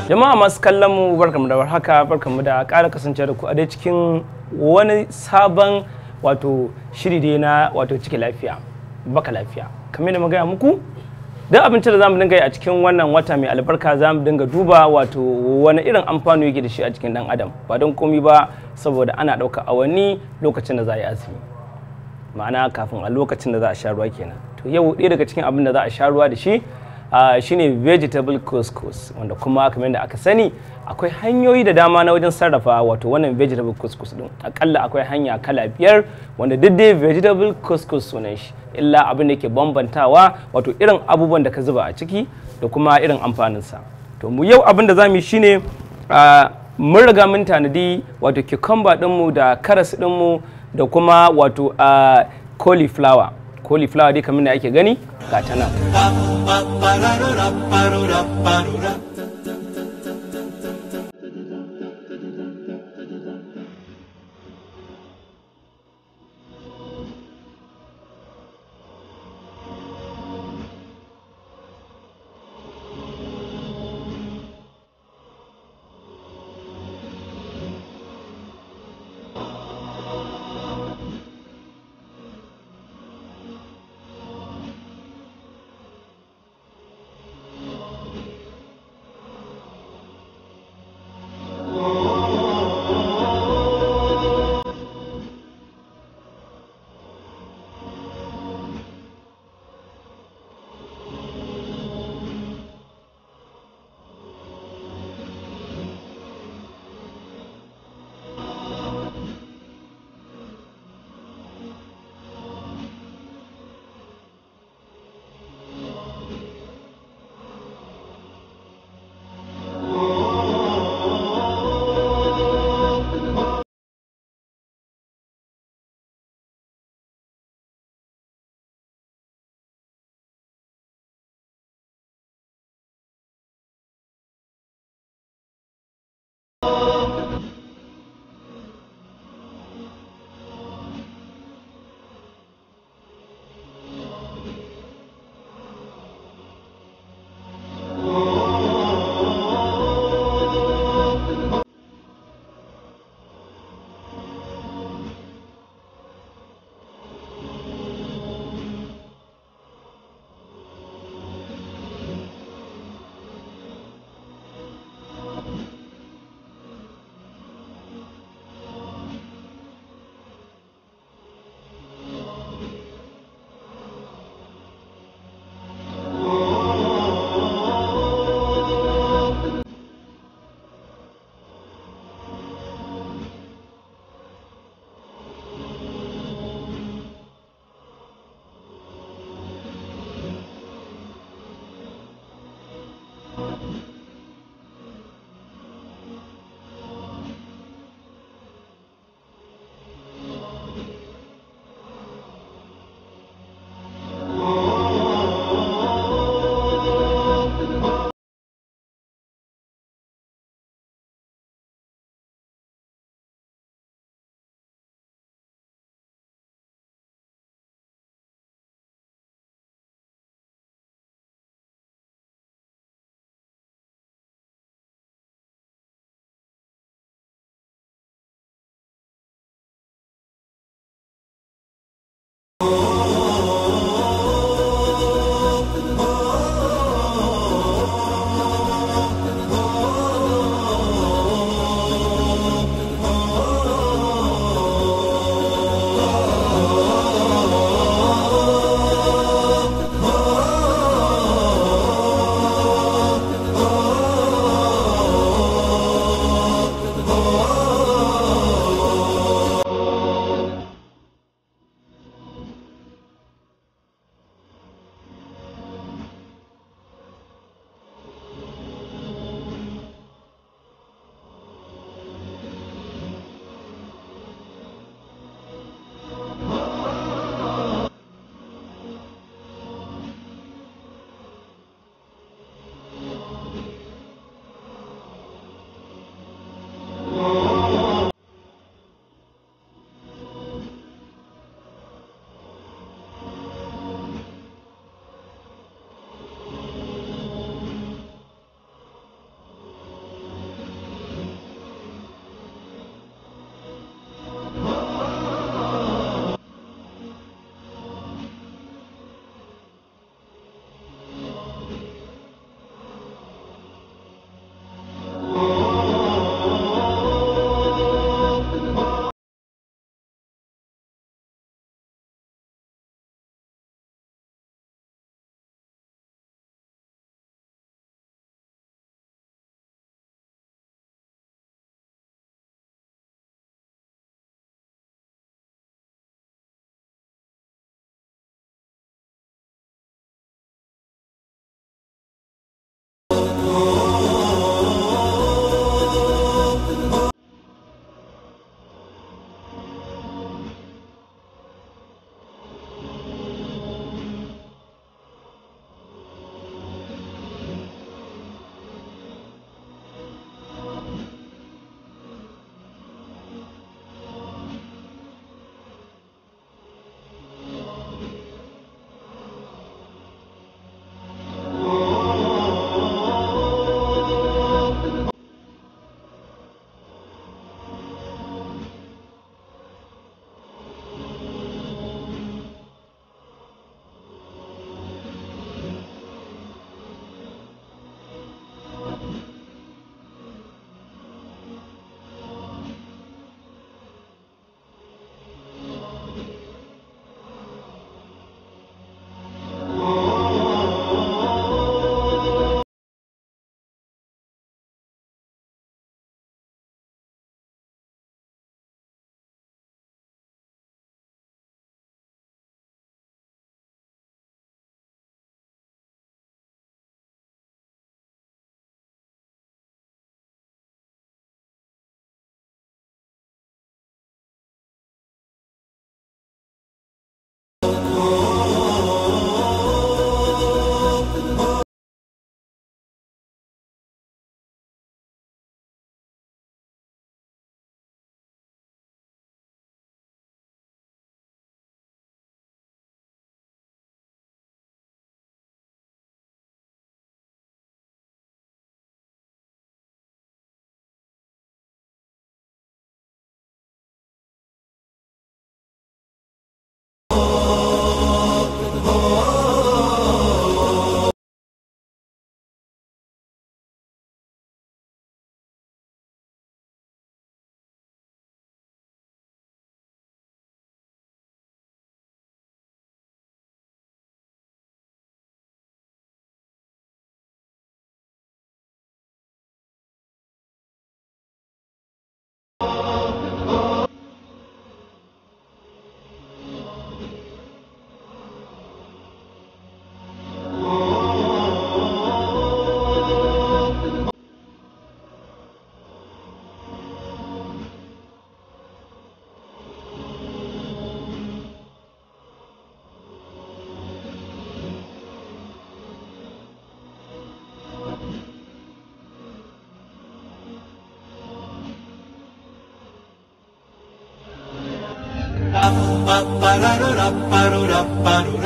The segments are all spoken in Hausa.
Jama'a masu kallon mu barkamu da warhaka, barkamu da ƙara kasance da ku a dai cikin wani sabon wato shiri dai na wato ciki lafiya baka lafiya. Kamar da magana muku duk abincin da zamu dinga yi a cikin wannan wata mai albarka zamu dinga duba wato wani irin amfani yake da shi a cikin dan adam, ba don komai ba saboda ana ɗauka awanni lokacin da za a yi azumi, ma'ana kafin a lokacin da za a sha ruwa kenan. To yau ɗaya daga cikin abin da za a sha ruwa da shi shine vegetable couscous, wanda kuma kamar da aka sani akwai hanyoyi da dama na wajen sarrafa wato wannan vegetable couscous din. Akalla akwai hanya kala 5 wanda duk dai vegetable couscous sunan shi, illa abin da yake bambantawa wato irin abubuwan da ka zuba a ciki da kuma irin amfanin sa. To mu yau abin da zamu yi shine mun riga mun tanadi wato cucumber din mu da karas din mu da kuma wato cauliflower dai kamar da ake gani ga ta nan.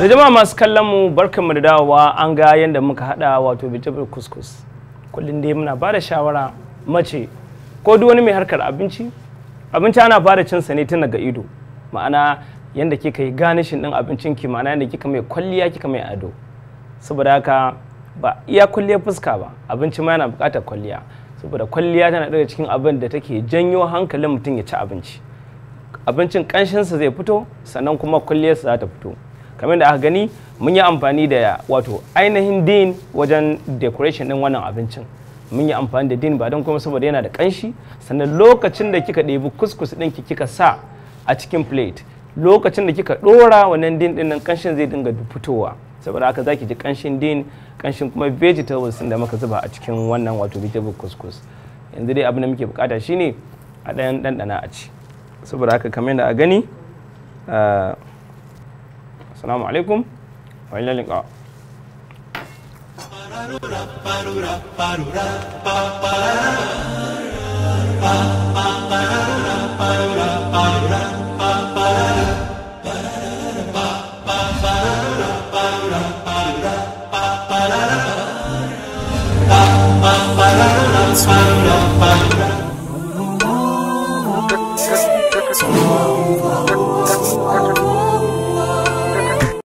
Da jama'a masu kallon mu barkanmu da dawowa, an ga yadda muka hada wato vegetable couscous. Kullum dai muna bada shawara mace ko duk wani mai harkar abinci ana fara cin sa ne tun daga ido, ma'ana yanda kika yi ganishin din abincin ki, ma'ana yanda kika mai kwalliya kika mai ado. Saboda haka ba iya kwalliyar fuska ba, abinci ma yana buƙatar kwalliya, saboda kwalliya tana daga cikin abin da take janyo hankalin mutum ya ci abinci. Abincin ƙanshinsa zai fito, sannan kuma kwalliyarsa za ta fito. Kamar da aka gani mun yi amfani da wato ainihin din wajen decoration din wannan abincin. Mun yi amfani da din ba don kuma saboda yana da ƙanshi, sannan lokacin da kika ɗebi kuskus ɗinki kika sa a cikin plate, lokacin da kika ɗora wannan din ɗin nan ƙanshin zai dinga fitowa. Saboda haka zaki ji ƙanshin din, ƙanshin kuma vegetables da muka zuba a cikin wannan wato vegetable couscous. Yanzu dai abin da muke bukata shine a ɗayan ɗanɗana a ci. Saboda haka kamar da a gani, assalamu alaikum wa ila liqa.